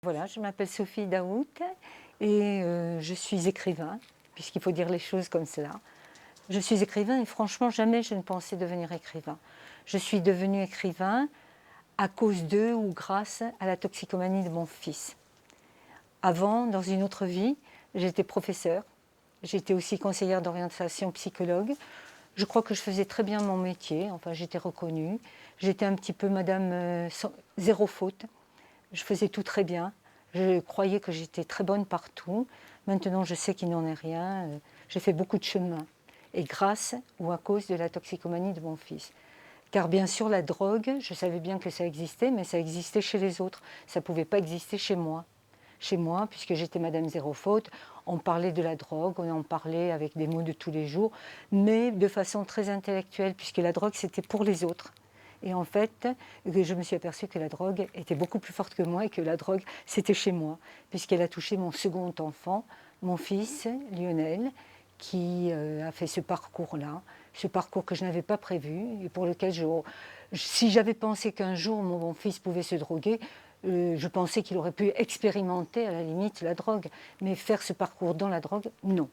Voilà, je m'appelle Sophie Daout et je suis écrivain, puisqu'il faut dire les choses comme cela. Je suis écrivain et franchement, jamais je ne pensais devenir écrivain. Je suis devenue écrivain à cause de ou grâce à la toxicomanie de mon fils. Avant, dans une autre vie, j'étais professeure. J'étais aussi conseillère d'orientation psychologue. Je crois que je faisais très bien mon métier, enfin j'étais reconnue. J'étais un petit peu madame zéro faute. Je faisais tout très bien. Je croyais que j'étais très bonne partout. Maintenant, je sais qu'il n'en est rien. J'ai fait beaucoup de chemin. Et grâce ou à cause de la toxicomanie de mon fils. Car bien sûr, la drogue, je savais bien que ça existait, mais ça existait chez les autres. Ça ne pouvait pas exister chez moi. Chez moi, puisque j'étais Madame Zéro Faute, on parlait de la drogue, on en parlait avec des mots de tous les jours, mais de façon très intellectuelle, puisque la drogue, c'était pour les autres. Et en fait, je me suis aperçue que la drogue était beaucoup plus forte que moi et que la drogue, c'était chez moi, puisqu'elle a touché mon second enfant, mon fils, Lionel, qui a fait ce parcours-là, ce parcours que je n'avais pas prévu et pour lequel, si j'avais pensé qu'un jour mon fils pouvait se droguer, je pensais qu'il aurait pu expérimenter à la limite la drogue, mais faire ce parcours dans la drogue, non.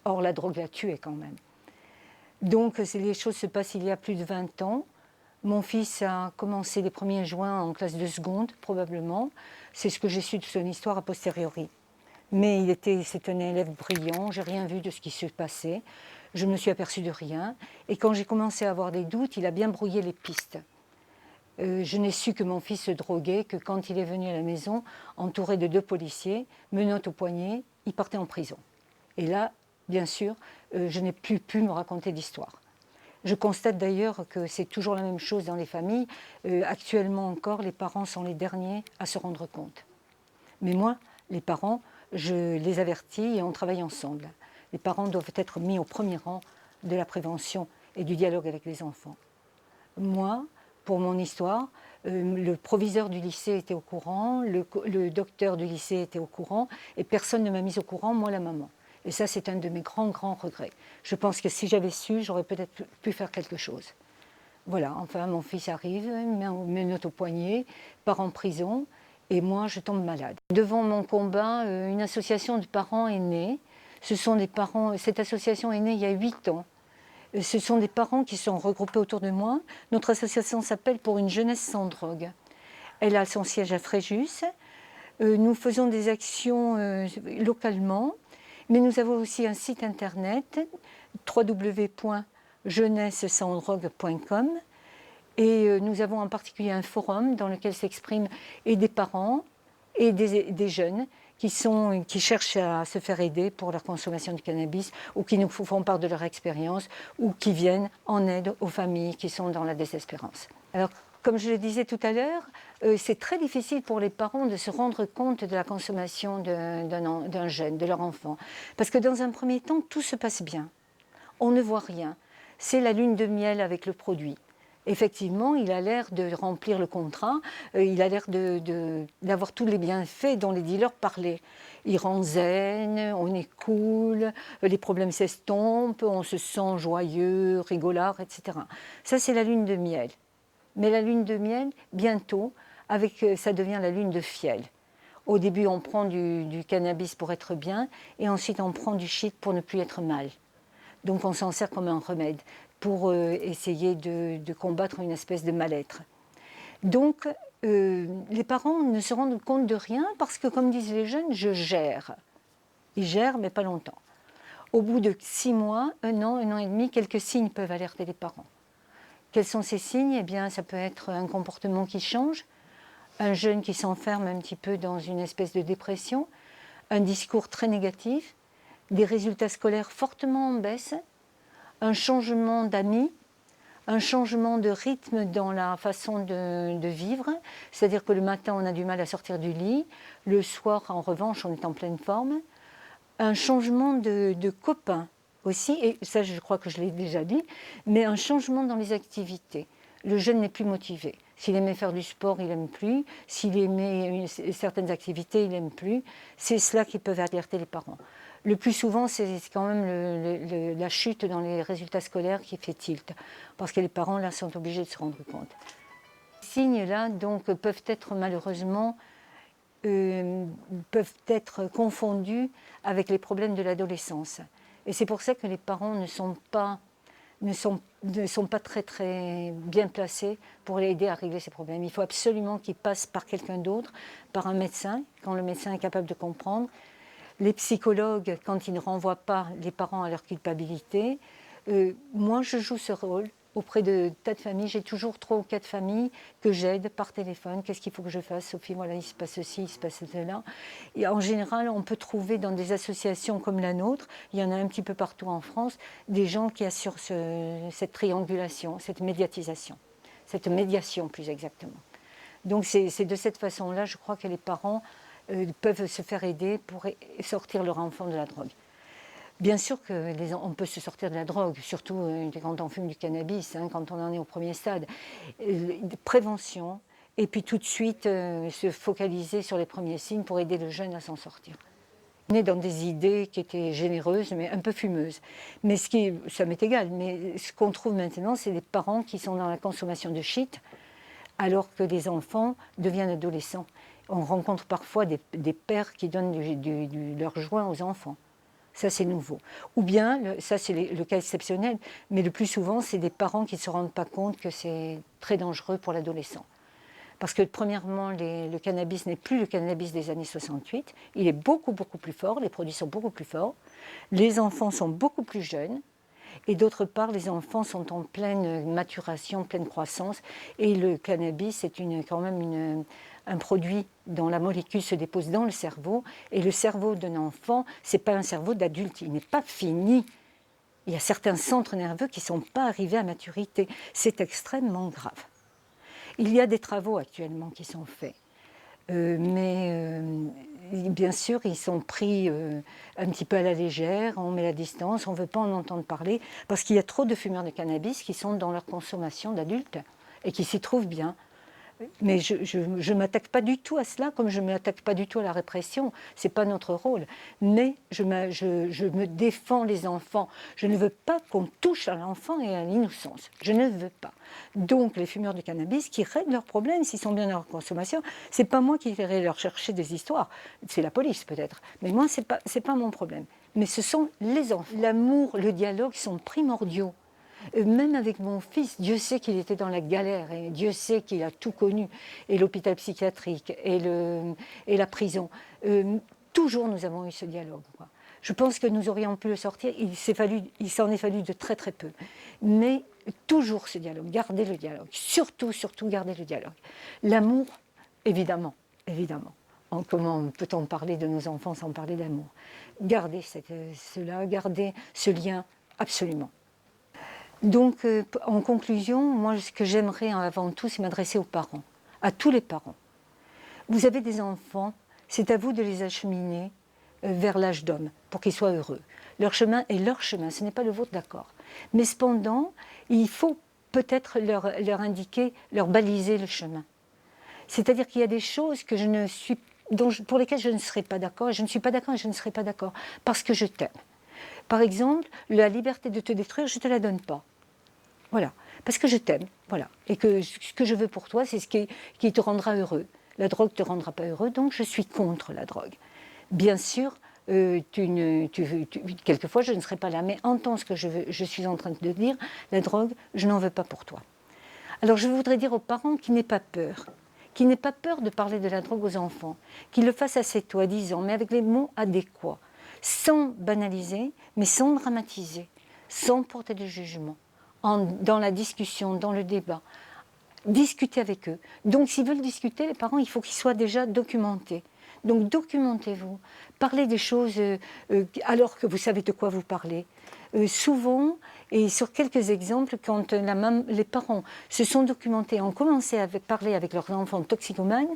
Or, la drogue l'a tué quand même. Donc, les choses se passent il y a plus de 20 ans. Mon fils a commencé les 1er juin en classe de seconde, probablement. C'est ce que j'ai su de son histoire a posteriori. Mais c'est un élève brillant, j'ai rien vu de ce qui se passait. Je ne me suis aperçue de rien. Et quand j'ai commencé à avoir des doutes, il a bien brouillé les pistes. Je n'ai su que mon fils se droguait que quand il est venu à la maison, entouré de 2 policiers, menottes au poignet, il partait en prison. Et là, bien sûr, je n'ai plus pu me raconter d'histoire. Je constate d'ailleurs que c'est toujours la même chose dans les familles. Actuellement encore, les parents sont les derniers à se rendre compte. Mais moi, les parents, je les avertis et on travaille ensemble. Les parents doivent être mis au premier rang de la prévention et du dialogue avec les enfants. Moi, pour mon histoire, le proviseur du lycée était au courant, le docteur du lycée était au courant, et personne ne m'a mise au courant, moi la maman. Et ça, c'est un de mes grands regrets. Je pense que si j'avais su, j'aurais peut-être pu faire quelque chose. Voilà, enfin, mon fils arrive, me note au poignet, part en prison, et moi, je tombe malade. Devant mon combat, une association de parents est née. Cette association est née il y a 8 ans. Ce sont des parents qui sont regroupés autour de moi. Notre association s'appelle Pour une jeunesse sans drogue. Elle a son siège à Fréjus. Nous faisons des actions localement, mais nous avons aussi un site internet www.jeunessessanddrogue.com et nous avons en particulier un forum dans lequel s'expriment et des parents et des jeunes qui cherchent à se faire aider pour leur consommation de cannabis ou qui nous font part de leur expérience ou qui viennent en aide aux familles qui sont dans la désespérance. Alors, comme je le disais tout à l'heure, c'est très difficile pour les parents de se rendre compte de la consommation d'un jeune, de leur enfant. Parce que dans un premier temps, tout se passe bien. On ne voit rien. C'est la lune de miel avec le produit. Effectivement, il a l'air de remplir le contrat, il a l'air d'avoir tous les bienfaits dont les dealers parlaient. Il rend zen, on est cool, les problèmes s'estompent, on se sent joyeux, rigolard, etc. Ça, c'est la lune de miel. Mais la lune de miel, bientôt, ça devient la lune de fiel. Au début, on prend du cannabis pour être bien, et ensuite on prend du shit pour ne plus être mal. Donc on s'en sert comme un remède pour essayer de combattre une espèce de mal-être. Donc les parents ne se rendent compte de rien parce que, comme disent les jeunes, je gère. Ils gèrent, mais pas longtemps. Au bout de 6 mois, 1 an et demi, quelques signes peuvent alerter les parents. Quels sont ces signes? Eh bien, ça peut être un comportement qui change, un jeune qui s'enferme un petit peu dans une espèce de dépression, un discours très négatif, des résultats scolaires fortement en baisse, un changement d'amis, un changement de rythme dans la façon de vivre, c'est-à-dire que le matin on a du mal à sortir du lit, le soir en revanche on est en pleine forme, un changement de copains aussi, et ça je crois que je l'ai déjà dit, mais un changement dans les activités. Le jeune n'est plus motivé. S'il aimait faire du sport, il n'aime plus. S'il aimait certaines activités, il n'aime plus. C'est cela qui peut alerter les parents. Le plus souvent, c'est quand même la chute dans les résultats scolaires qui fait tilt, parce que les parents là sont obligés de se rendre compte. Ces signes-là donc peuvent être malheureusement peuvent être confondus avec les problèmes de l'adolescence. Et c'est pour ça que les parents ne sont pas très, très bien placés pour l'aider à régler ces problèmes. Il faut absolument qu'ils passent par quelqu'un d'autre, par un médecin, quand le médecin est capable de comprendre. Les psychologues, quand ils ne renvoient pas les parents à leur culpabilité. Moi, je joue ce rôle auprès de tas de familles. J'ai toujours 3 ou 4 familles que j'aide par téléphone. Qu'est-ce qu'il faut que je fasse, Sophie? Voilà, il se passe ceci, il se passe cela. Et en général, on peut trouver dans des associations comme la nôtre, il y en a un petit peu partout en France, des gens qui assurent cette triangulation, cette médiatisation, cette médiation plus exactement. Donc c'est de cette façon-là, je crois que les parents peuvent se faire aider pour sortir leur enfant de la drogue. Bien sûr qu'on peut se sortir de la drogue, surtout quand on fume du cannabis, quand on en est au premier stade. Prévention, et puis tout de suite se focaliser sur les premiers signes pour aider le jeune à s'en sortir. On est dans des idées qui étaient généreuses, mais un peu fumeuses. Mais ça m'est égal, mais ce qu'on trouve maintenant, c'est des parents qui sont dans la consommation de shit, alors que les enfants deviennent adolescents. On rencontre parfois des pères qui donnent leur joint aux enfants. Ça, c'est nouveau. Ou bien, ça, c'est le cas exceptionnel, mais le plus souvent, c'est des parents qui ne se rendent pas compte que c'est très dangereux pour l'adolescent. Parce que, premièrement, le cannabis n'est plus le cannabis des années 68. Il est beaucoup, beaucoup plus fort, les produits sont beaucoup plus forts. Les enfants sont beaucoup plus jeunes. Et d'autre part, les enfants sont en pleine maturation, pleine croissance. Et le cannabis est quand même un produit dont la molécule se dépose dans le cerveau. Et le cerveau d'un enfant, ce n'est pas un cerveau d'adulte, il n'est pas fini. Il y a certains centres nerveux qui ne sont pas arrivés à maturité. C'est extrêmement grave. Il y a des travaux actuellement qui sont faits. Mais bien sûr, ils sont pris un petit peu à la légère, on met la distance, on ne veut pas en entendre parler, parce qu'il y a trop de fumeurs de cannabis qui sont dans leur consommation d'adultes et qui s'y trouvent bien. Mais je ne m'attaque pas du tout à cela, comme je ne m'attaque pas du tout à la répression. Ce n'est pas notre rôle. Mais je me défends les enfants. Je ne veux pas qu'on touche à l'enfant et à l'innocence. Je ne veux pas. Donc les fumeurs de cannabis qui règlent leurs problèmes s'ils sont bien dans leur consommation, ce n'est pas moi qui irai leur chercher des histoires. C'est la police peut-être. Mais moi, ce n'est pas mon problème. Mais ce sont les enfants. L'amour, le dialogue sont primordiaux. Même avec mon fils, Dieu sait qu'il était dans la galère et Dieu sait qu'il a tout connu, et l'hôpital psychiatrique et la prison. Toujours nous avons eu ce dialogue. Je pense que nous aurions pu le sortir, il s'en est fallu de très très peu. Mais toujours ce dialogue, garder le dialogue, surtout garder le dialogue. L'amour, évidemment. Comment peut-on parler de nos enfants sans parler d'amour? Garder cela, garder ce lien, absolument. Donc, en conclusion, moi, ce que j'aimerais avant tout, c'est m'adresser aux parents, à tous les parents. Vous avez des enfants, c'est à vous de les acheminer vers l'âge d'homme, pour qu'ils soient heureux. Leur chemin est leur chemin, ce n'est pas le vôtre, d'accord. Mais cependant, il faut peut-être leur indiquer, leur baliser le chemin. C'est-à-dire qu'il y a des choses pour lesquelles je ne serai pas d'accord, et je ne suis pas d'accord, et je ne serai pas d'accord, parce que je t'aime. Par exemple, la liberté de te détruire, je ne te la donne pas. Voilà, parce que je t'aime, voilà. Et que ce que je veux pour toi, c'est ce qui te rendra heureux. La drogue ne te rendra pas heureux, donc je suis contre la drogue. Bien sûr, quelquefois je ne serai pas là, mais entends ce que je suis en train de dire, la drogue, je n'en veux pas pour toi. Alors je voudrais dire aux parents qu'ils n'aient pas peur. Qu'ils n'aient pas peur de parler de la drogue aux enfants. Qu'ils le fassent assez soi-disant, mais avec les mots adéquats. Sans banaliser, mais sans dramatiser, sans porter de jugement, dans la discussion, dans le débat. Discuter avec eux. Donc s'ils veulent discuter, les parents, il faut qu'ils soient déjà documentés. Donc documentez-vous, parlez des choses alors que vous savez de quoi vous parlez. Souvent, et sur quelques exemples, quand les parents se sont documentés, ont commencé à parler avec leurs enfants toxicomanes,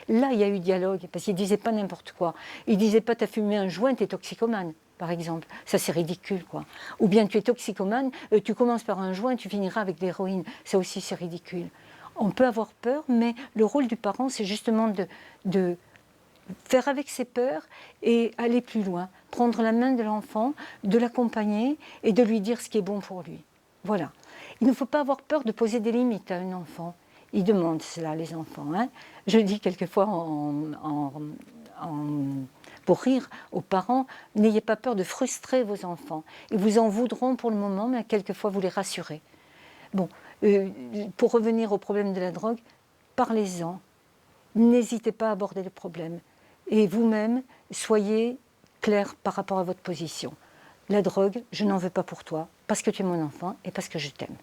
là il y a eu dialogue, parce qu'ils ne disaient pas n'importe quoi. Ils ne disaient pas « t'as fumé un joint, t'es toxicomane ». Par exemple, ça c'est ridicule quoi. Ou bien tu es toxicomane, tu commences par un joint, tu finiras avec de l'héroïne, ça aussi c'est ridicule. On peut avoir peur, mais le rôle du parent c'est justement de faire avec ses peurs et aller plus loin, prendre la main de l'enfant, de l'accompagner et de lui dire ce qui est bon pour lui. Voilà. Il ne faut pas avoir peur de poser des limites à un enfant. Ils demandent cela, les enfants. Je dis quelquefois pour rire aux parents, n'ayez pas peur de frustrer vos enfants. Ils vous en voudront pour le moment, mais quelquefois vous les rassurez. Bon, pour revenir au problème de la drogue, parlez-en. N'hésitez pas à aborder le problème. Et vous-même, soyez clair par rapport à votre position. La drogue, je n'en veux pas pour toi, parce que tu es mon enfant et parce que je t'aime.